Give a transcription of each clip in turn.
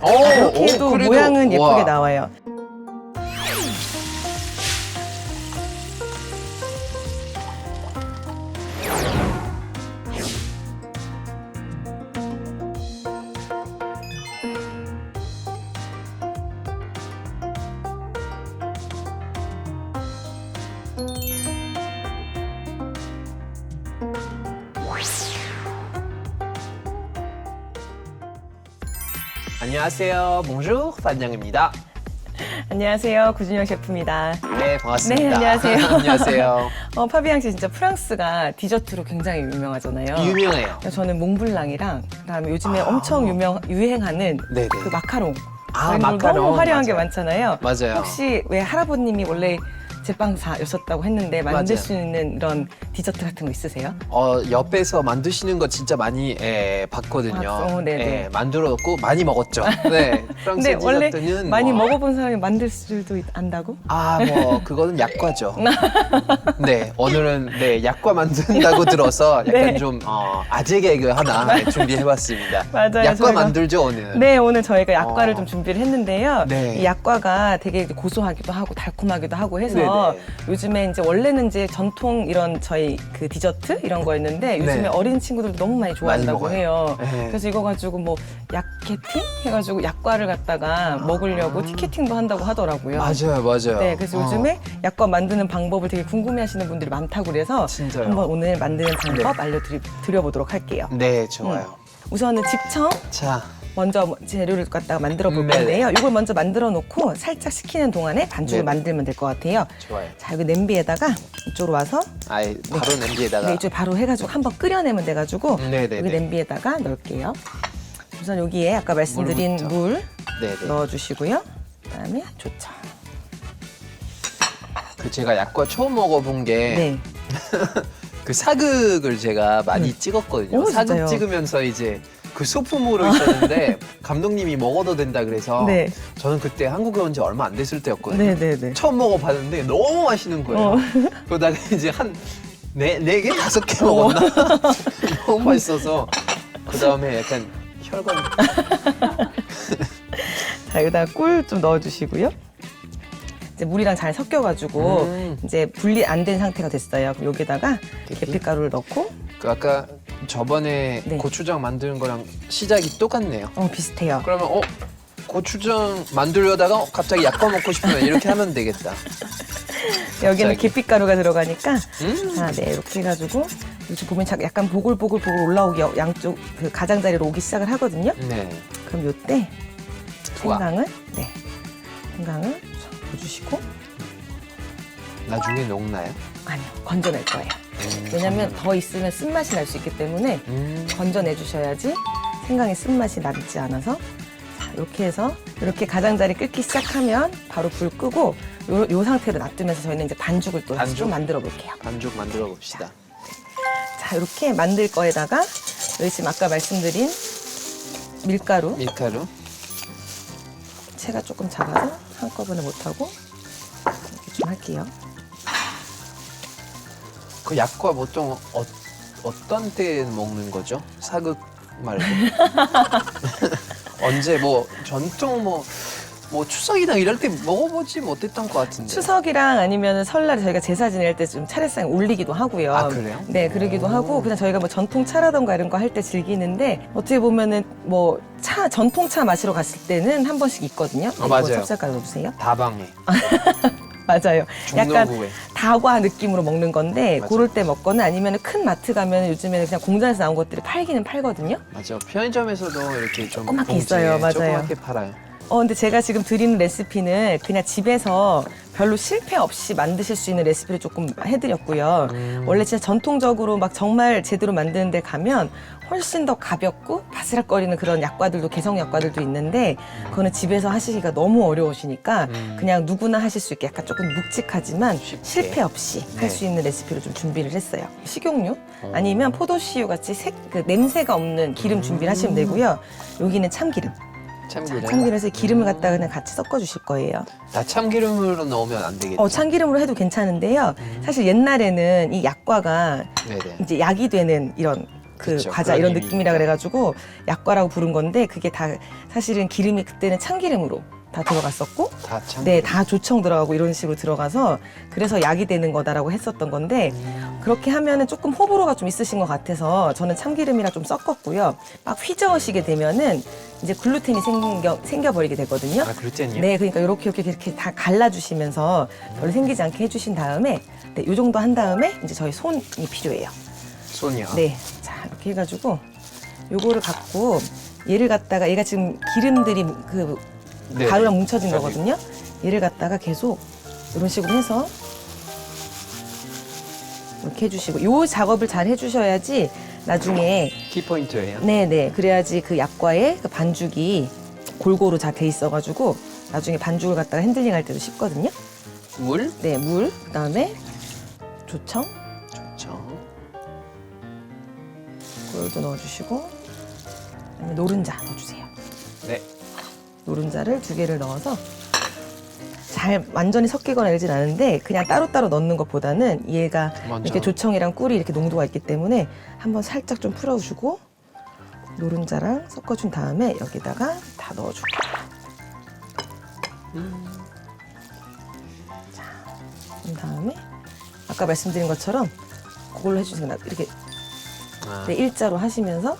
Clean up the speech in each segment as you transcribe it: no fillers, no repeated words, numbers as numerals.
이렇게 해도 그래도, 모양은 예쁘게 와. 나와요. 안녕하세요. Bonjour, 반장입니다. 안녕하세요, 구준영 셰프입니다. 네, 반갑습니다. 네, 안녕하세요. 안녕하세요. 파비앙 씨 진짜 프랑스가 디저트로 굉장히 유명하잖아요. 유명해요. 저는 몽블랑이랑 그다음에 요즘에 엄청 유행하는 네네. 그 마카롱. 아, 이런 거 마카롱. 너무 화려한 게 맞아요. 많잖아요. 맞아요. 혹시 왜 할아버님이 원래 제빵사였었다고 했는데 만들 맞아요. 수 있는 이런 디저트 같은 거 있으세요? 옆에서 만드시는 거 진짜 많이 봤거든요. 네네. 만들었고 많이 먹었죠. 네, 프랑스 근데 원래 디저트는 많이 뭐, 먹어본 사람이 만들 줄도 안다고? 그거는 약과죠. 네, 오늘은 약과 만든다고 들어서 약간 네. 좀 아재 개그 하나 준비해봤습니다. 맞아요, 약과 저희가- 만들죠 오늘. 네, 오늘 저희가 약과를 어. 좀 준비를 했는데요. 네. 이 약과가 되게 고소하기도 하고 달콤하기도 하고 해서 네네. 요즘에 이제 원래는 이제 전통 이런 저희 그 디저트 이런 거였는데 요즘에 네. 어린 친구들도 너무 많이 좋아한다고 먹어요. 해요. 네. 그래서 이거 가지고 뭐 약캐팅 해가지고 약과를 갖다가 먹으려고 티켓팅도 한다고 하더라고요. 맞아요. 네, 그래서 요즘에 약과 만드는 방법을 되게 궁금해하시는 분들이 많다고 그래서 진짜요? 한번 오늘 만드는 방법 알려드려보도록 할게요. 네, 좋아요. 우선은 직청 자, 먼저 재료를 갖다가 만들어 볼 네네. 건데요. 이걸 먼저 만들어 놓고 살짝 식히는 동안에 반죽을 네네. 만들면 될 것 같아요. 좋아요. 자, 여기 냄비에다가 이쪽으로 와서 바로 냄비에다가. 네, 이쪽 바로 해가지고 한번 끓여내면 돼가지고 네네네. 여기 냄비에다가 넣을게요. 우선 여기에 아까 말씀드린 물부터. 물 네네. 넣어주시고요. 그다음에 조청. 제가 약과 처음 먹어본 게 네. 그 사극을 제가 많이 찍었거든요. 오, 사극 진짜요? 찍으면서 이제 그 소품으로 있었는데 감독님이 먹어도 된다 그래서 네. 저는 그때 한국에 온 지 얼마 안 됐을 때였거든요. 네네네. 처음 먹어봤는데 너무 맛있는 거예요. 그러다가 이제 한 네 개, 5개 먹었나? 너무 맛있어서 그 다음에 약간 혈관. 자, 여기다가 꿀 좀 넣어주시고요. 이제 물이랑 잘 섞여가지고 이제 분리 안 된 상태가 됐어요. 그럼 여기다가 계피가루를 넣고 그 아까 저번에 네. 고추장 만드는 거랑 시작이 똑같네요. 비슷해요. 그러면 고추장 만들려다가 갑자기 약과 먹고 싶으면 이렇게 하면 되겠다. 여기는 갑자기. 계피가루가 들어가니까 자, 네, 이렇게 해가지고 요즘 보면 약간 보글보글 올라오기 양쪽 그 가장자리로 오기 시작을 하거든요. 네. 그럼 요때 우와. 생강을 넣어주시고 나중에 녹나요? 아니요, 건져낼 거예요. 왜냐면 더 있으면 쓴맛이 날 수 있기 때문에 건져내 주셔야지 생강의 쓴맛이 나지 않아서 자, 이렇게 해서 이렇게 가장자리 끓기 시작하면 바로 불 끄고 요 상태로 놔두면서 저희는 이제 반죽을 또 다시 좀 만들어 볼게요. 반죽 만들어 봅시다. 자, 이렇게 만들 거에다가 여기 지금 아까 말씀드린 밀가루 밀가루. 채가 조금 작아서 한꺼번에 못하고 이렇게 좀 할게요. 그 약과 보통 어떤 때 먹는 거죠? 사극 말고. 언제 전통 추석이나 이럴 때 먹어보지 못했던 것 같은데. 추석이랑 아니면 설날에 저희가 제사 지낼 때 좀 차례상에 올리기도 하고요. 아, 그래요? 네, 그러기도 하고 그냥 저희가 전통 차라던가 이런 거 할 때 즐기는데 어떻게 보면은 전통차 마시러 갔을 때는 한 번씩 있거든요. 네, 맞아요. 이거 찹쌀가루 넣어주세요. 다방에. 맞아요. 약간 종로구에. 다과 느낌으로 먹는 건데 맞아요. 그럴 때 먹거나 아니면 큰 마트 가면 요즘에는 그냥 공장에서 나온 것들이 팔기는 팔거든요. 맞아. 편의점에서도 이렇게 좀 조그맣게 봉지에 있어요. 맞아요. 조그맣게 팔아요. 근데 제가 지금 드리는 레시피는 그냥 집에서 별로 실패 없이 만드실 수 있는 레시피를 조금 해드렸고요. 원래 진짜 전통적으로 막 정말 제대로 만드는 데 가면 훨씬 더 가볍고 바스락거리는 그런 약과들도 개성 약과들도 있는데 그거는 집에서 하시기가 너무 어려우시니까 그냥 누구나 하실 수 있게 약간 조금 묵직하지만 쉽게. 실패 없이 할 수 네. 있는 레시피를 좀 준비를 했어요. 식용유 아니면 포도씨유 같이 그 냄새가 없는 기름 준비를 하시면 되고요. 여기는 참기름. 참기름. 참기름에서 기름을 갖다가 그냥 같이 섞어 주실 거예요. 다 참기름으로 넣으면 안 되겠죠? 참기름으로 해도 괜찮은데요. 사실 옛날에는 이 약과가 네네. 이제 약이 되는 이런 그 그쵸, 과자 그런 이런 의미니까. 느낌이라 그래가지고 약과라고 부른 건데 그게 다 사실은 기름이 그때는 참기름으로 다 들어갔었고 다 참. 네, 다 조청 들어가고 이런 식으로 들어가서 그래서 약이 되는 거다라고 했었던 건데 그렇게 하면은 조금 호불호가 좀 있으신 것 같아서 저는 참기름이랑 좀 섞었고요. 막 휘저으시게 되면은 이제 글루텐이 생겨버리게 되거든요. 아 글루텐이요? 네, 그러니까 이렇게 다 갈라주시면서 별로 생기지 않게 해주신 다음에 네, 이 정도 한 다음에 이제 저희 손이 필요해요. 손이요. 네, 자 이렇게 해가지고 요거를 갖고 얘를 갖다가 얘가 지금 기름들이 그 네. 가루랑 뭉쳐진 가루. 거거든요. 얘를 갖다가 계속 이런 식으로 해서 이렇게 해주시고 요 작업을 잘 해주셔야지 나중에 키포인트예요. 네네 그래야지 그 약과의 그 반죽이 골고루 잘 돼 있어가지고 나중에 반죽을 갖다가 핸들링 할 때도 쉽거든요. 물. 네, 물 그다음에 조청 좋죠. 그걸도 넣어주시고 그다음에 노른자 넣어주세요. 네. 노른자를 2개를 넣어서 잘 완전히 섞이거나 이러진 않은데 그냥 따로따로 넣는 것보다는 얘가 먼저. 이렇게 조청이랑 꿀이 이렇게 농도가 있기 때문에 한번 살짝 좀 풀어주고 노른자랑 섞어준 다음에 여기다가 다 넣어주고 자, 그런 다음에 아까 말씀드린 것처럼 그걸로 해주세요. 이렇게 아. 네, 일자로 하시면서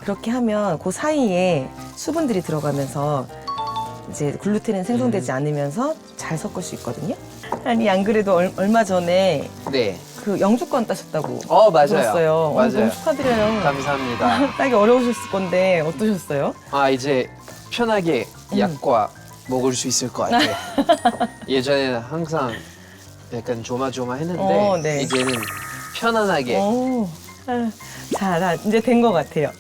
그렇게 하면 그 사이에 수분들이 들어가면서 이제 글루텐은 생성되지 않으면서 잘 섞을 수 있거든요. 아니 안 그래도 얼마 전에 네. 그 영주권 따셨다고 맞아요. 들었어요. 맞아요. 너무 축하드려요. 감사합니다. 따기 어려우셨을 건데 어떠셨어요? 아 이제 편하게 약과 먹을 수 있을 것 같아요. 예전에는 항상 약간 조마조마했는데 네. 이제는 편안하게. 오. 자, 나 이제 된 것 같아요.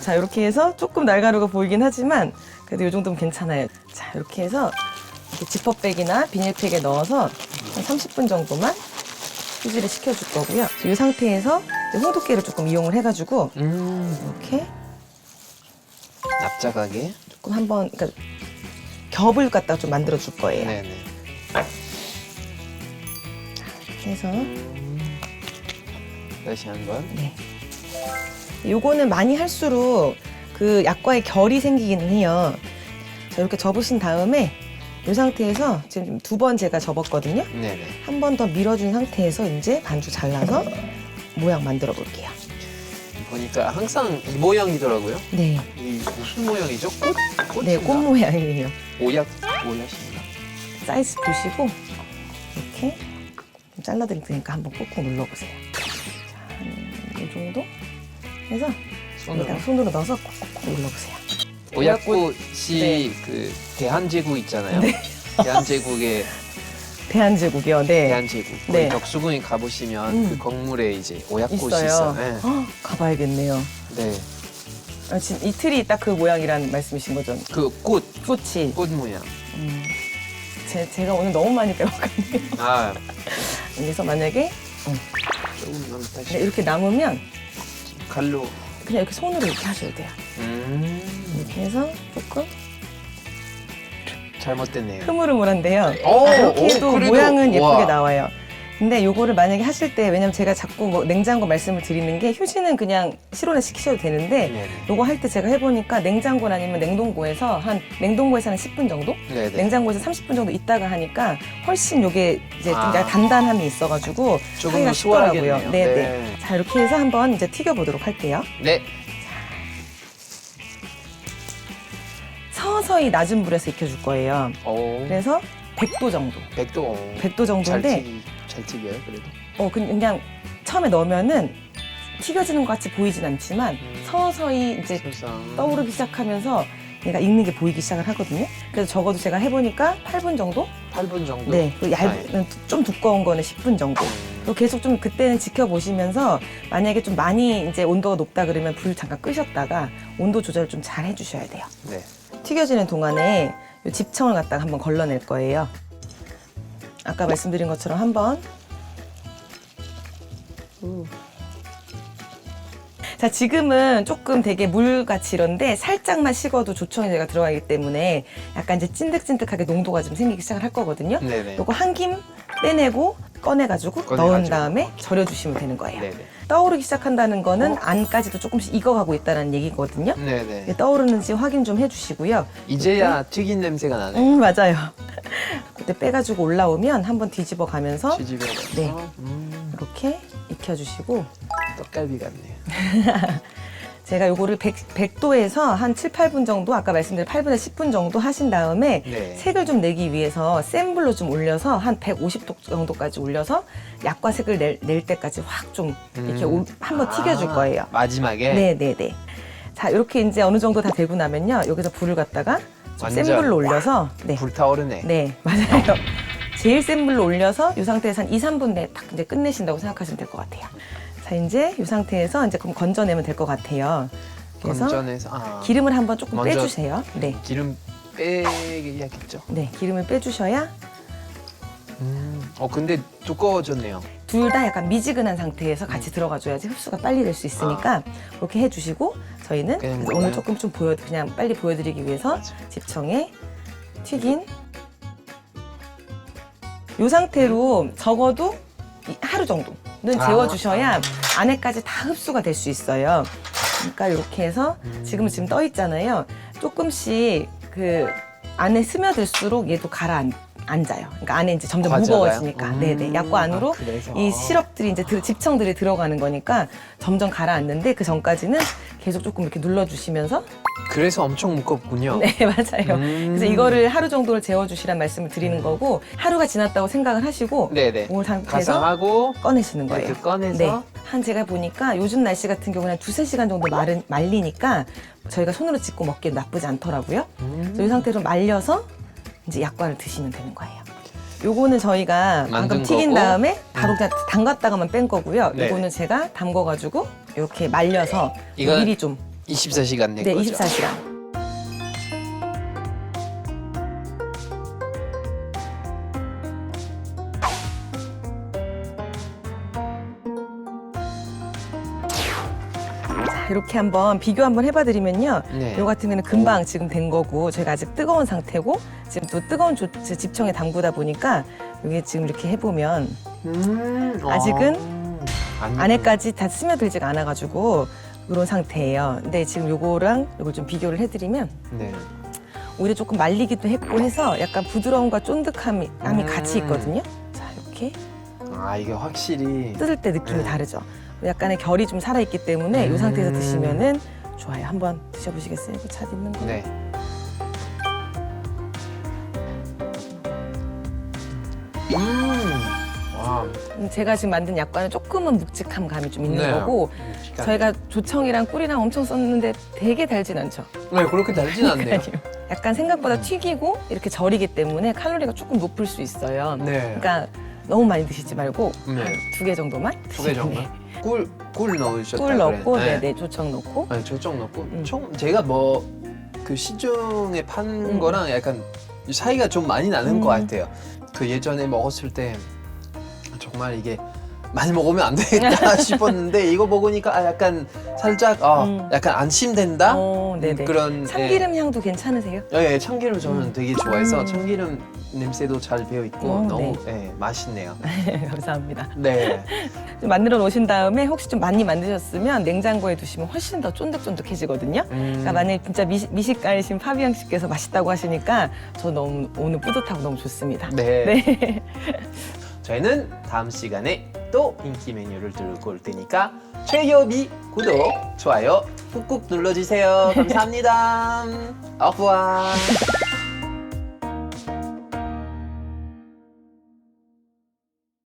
자, 이렇게 해서 조금 날가루가 보이긴 하지만 그래도 이 정도면 괜찮아요. 자, 이렇게 해서 이렇게 지퍼백이나 비닐팩에 넣어서 한 30분 정도만 휴지를 식혀줄 거고요. 이 상태에서 이제 홍두깨를 조금 이용을 해가지고 이렇게 납작하게. 조금 한번 그러니까 겹을 갖다가 좀 만들어 줄 거예요. 네네. 이렇게 해서 다시 한번. 네. 요거는 많이 할수록 그 약과의 결이 생기기는 해요. 자, 이렇게 접으신 다음에 이 상태에서 지금 2번 제가 접었거든요. 네네. 한 번 더 밀어준 상태에서 이제 반죽 잘라서 모양 만들어 볼게요. 보니까 항상 이 모양이더라고요. 네. 이 무슨 모양이죠? 꽃? 네, 꽃인가? 꽃 모양이에요. 오약인가? 사이즈 보시고 이렇게 좀 잘라드릴 테니까 한번 꾹꾹 눌러보세요. 자, 한 이 정도 해서 손으로. 여기다가 손으로 넣어서 꾹꾹 눌러보세요. 오약꽃이 네. 그 대한제국 있잖아요. 대한제국의 대한제국이요. 네. 대한제국. 네. 거기 덕수궁에 가보시면 그 건물에 이제 오약꽃이 있어요. 있어요. 네. 헉, 가봐야겠네요. 네. 아, 지금 이틀이 딱 그 모양이란 말씀이신 거죠? 그 꽃 꽃이. 모양. 제가 오늘 너무 많이 배워갔네요. 아, 그래서 만약에 조금만 다시. 네, 이렇게 남으면 칼로. 그냥 이렇게 손으로 이렇게 하셔도 돼요. 이렇게 해서 조금 잘못됐네요. 흐물흐물한데요. 오, 이렇게 해도 오, 그래도, 모양은 예쁘게 와. 나와요. 근데 요거를 만약에 하실 때 왜냐면 제가 자꾸 뭐 냉장고 말씀을 드리는 게 휴지는 그냥 실온에 식히셔도 되는데 네네. 요거 할 때 제가 해보니까 냉장고 아니면 냉동고에서 한 10분 정도? 네네. 냉장고에서 30분 정도 있다가 하니까 훨씬 요게 이제 좀 아. 약간 단단함이 있어가지고 조금 하기가 더 쉽더라고요. 수월하겠네요. 네네. 네. 자 이렇게 해서 한번 이제 튀겨보도록 할게요. 네. 서서히 낮은 불에서 익혀줄 거예요. 오. 그래서 100도 정도. 100도. 100도 정도인데 잘 튀겨요, 그래도. 그냥 처음에 넣으면은 튀겨지는 것 같이 보이진 않지만 서서히 이제 세상. 떠오르기 시작하면서 얘가 익는 게 보이기 시작을 하거든요. 그래서 적어도 제가 해보니까 8분 정도? 8분 정도. 네. 그리고 얇은 좀 두꺼운 거는 10분 정도. 그리고 계속 좀 그때는 지켜보시면서 만약에 좀 많이 이제 온도가 높다 그러면 불 잠깐 끄셨다가 온도 조절을 좀 잘 해주셔야 돼요. 네. 튀겨지는 동안에 이 집청을 갖다가 한번 걸러낼 거예요. 아까 말씀드린 것처럼 한번. 자, 지금은 조금 되게 물같이 이런데 살짝만 식어도 조청이 제가 들어가기 때문에 약간 이제 찐득찐득하게 농도가 좀 생기기 시작을 할 거거든요. 네네. 요거 한 김 빼내고 꺼내가지고 꺼내가지고. 넣은 다음에 절여주시면 되는 거예요. 네네. 떠오르기 시작한다는 거는 안까지도 조금씩 익어가고 있다는 얘기거든요. 네네. 떠오르는지 확인 좀 해주시고요. 이제야 튀긴 냄새가 나네. 맞아요. 그때 빼가지고 올라오면 한번 뒤집어 가면서 뒤집어. 네. 이렇게 익혀주시고 떡갈비 같네요. 제가 요거를 100도에서 한 7, 8분 정도 아까 말씀드린 8분에서 10분 정도 하신 다음에 네. 색을 좀 내기 위해서 센 불로 좀 올려서 한 150도 정도까지 올려서 약과 색을 낼 때까지 확 좀 이렇게 한번 튀겨줄 거예요. 마지막에. 네네네. 자, 이렇게 이제 어느 정도 다 되고 나면요. 여기서 불을 갖다가 좀 센 완전 불로 올려서 네. 불타오르네. 네, 맞아요. 제일 센 불로 올려서 이 상태에서 한 2, 3분 내에 딱 이제 끝내신다고 생각하시면 될 것 같아요. 자, 이제 이 상태에서 이제 그럼 건져내면 될 것 같아요. 그래서 건져내서 기름을 한번 조금 먼저 빼주세요. 네, 기름 빼야겠죠. 네, 기름을 빼주셔야 근데 두꺼워졌네요. 둘 다 약간 미지근한 상태에서 같이 들어가줘야지 흡수가 빨리 될 수 있으니까 그렇게 해주시고 저희는 그냥 그래서 먹어요? 오늘 조금 좀 그냥 빨리 보여드리기 위해서 맞아. 집청에 튀긴 이 상태로 적어도 하루 정도는 재워주셔야 안에까지 다 흡수가 될 수 있어요. 그러니까 이렇게 해서 지금 떠 있잖아요. 조금씩 그 안에 스며들수록 얘도 가라앉아요. 그러니까 안에 이제 점점 과자가요? 무거워지니까. 네네. 약과 안으로 그래서. 이 시럽들이 이제 집청들이 들어가는 거니까 점점 가라앉는데 그 전까지는 계속 조금 이렇게 눌러주시면서 그래서 엄청 무겁군요. 네, 맞아요. 그래서 이거를 하루 정도를 재워주시란 말씀을 드리는 거고 하루가 지났다고 생각을 하시고 네네. 이 상태에서 가상하고 꺼내시는 거예요. 이렇게 꺼내서 네. 한 제가 보니까 요즘 날씨 같은 경우는 한 2~3시간 정도 말리니까 저희가 손으로 짚고 먹기엔 나쁘지 않더라고요. 그래서 이 상태로 말려서 이제 약과를 드시면 되는 거예요. 요거는 저희가 방금 만든 튀긴 거고. 다음에 바로 그냥 담갔다가만 뺀 거고요. 네. 요거는 제가 담궈가지고 이렇게 말려서 이건 미리 좀 24시간 된 네, 거죠. 24시간. 자, 이렇게 한번 비교 한번 해봐드리면요. 네. 요 같은 경우는 금방 지금 된 거고 저희가 아직 뜨거운 상태고 지금 또 뜨거운 집청에 담그다 보니까 이게 지금 이렇게 해보면 아직은 안에까지 다 스며들지가 않아가지고 이런 상태예요. 근데 지금 요거랑 요걸 좀 비교를 해드리면 네. 오히려 조금 말리기도 했고 해서 약간 부드러움과 쫀득함이 같이 있거든요. 자, 이렇게 이게 확실히 뜯을 때 느낌이 네. 다르죠. 약간의 결이 좀 살아있기 때문에 이 상태에서 드시면은 좋아요. 한번 드셔보시겠어요? 이거 차 있는 거. 네. 와. 제가 지금 만든 약과는 조금은 묵직한 감이 좀 있는 네. 거고 묵직한. 저희가 조청이랑 꿀이랑 엄청 썼는데 되게 달진 않죠. 네, 그렇게 달진 않네요. 약간 생각보다 튀기고 이렇게 절이기 때문에 칼로리가 조금 높을 수 있어요. 네. 그러니까 너무 많이 드시지 말고 네. 2개 정도만 2개 정도? 꿀 넣으셨다 꿀 넣고 그래. 네네 조청 넣고 네, 조청 넣고 제가 뭐 그 시중에 파는 거랑 약간 차이가 좀 많이 나는 것 같아요. 그 예전에 먹었을 때 정말 이게 많이 먹으면 안 되겠다 싶었는데 이거 먹으니까 약간 살짝 약간 안심된다 네네. 그런 참기름 향도 괜찮으세요? 예, 참기름 저는 되게 좋아해서 참기름 냄새도 잘 배어 있고 너무 맛있네요. 감사합니다. 네. 좀 만들어 놓으신 다음에 혹시 좀 많이 만드셨으면 냉장고에 두시면 훨씬 더 쫀득쫀득해지거든요. 그러니까 만약에 진짜 미식가이신 파비앙 씨께서 맛있다고 하시니까 저 너무 오늘 뿌듯하고 너무 좋습니다. 네. 네. 저희는 다음 시간에 또 인기 메뉴를 들고 올 테니까 최효비 구독, 좋아요 꾹꾹 눌러주세요. 감사합니다. au revoir.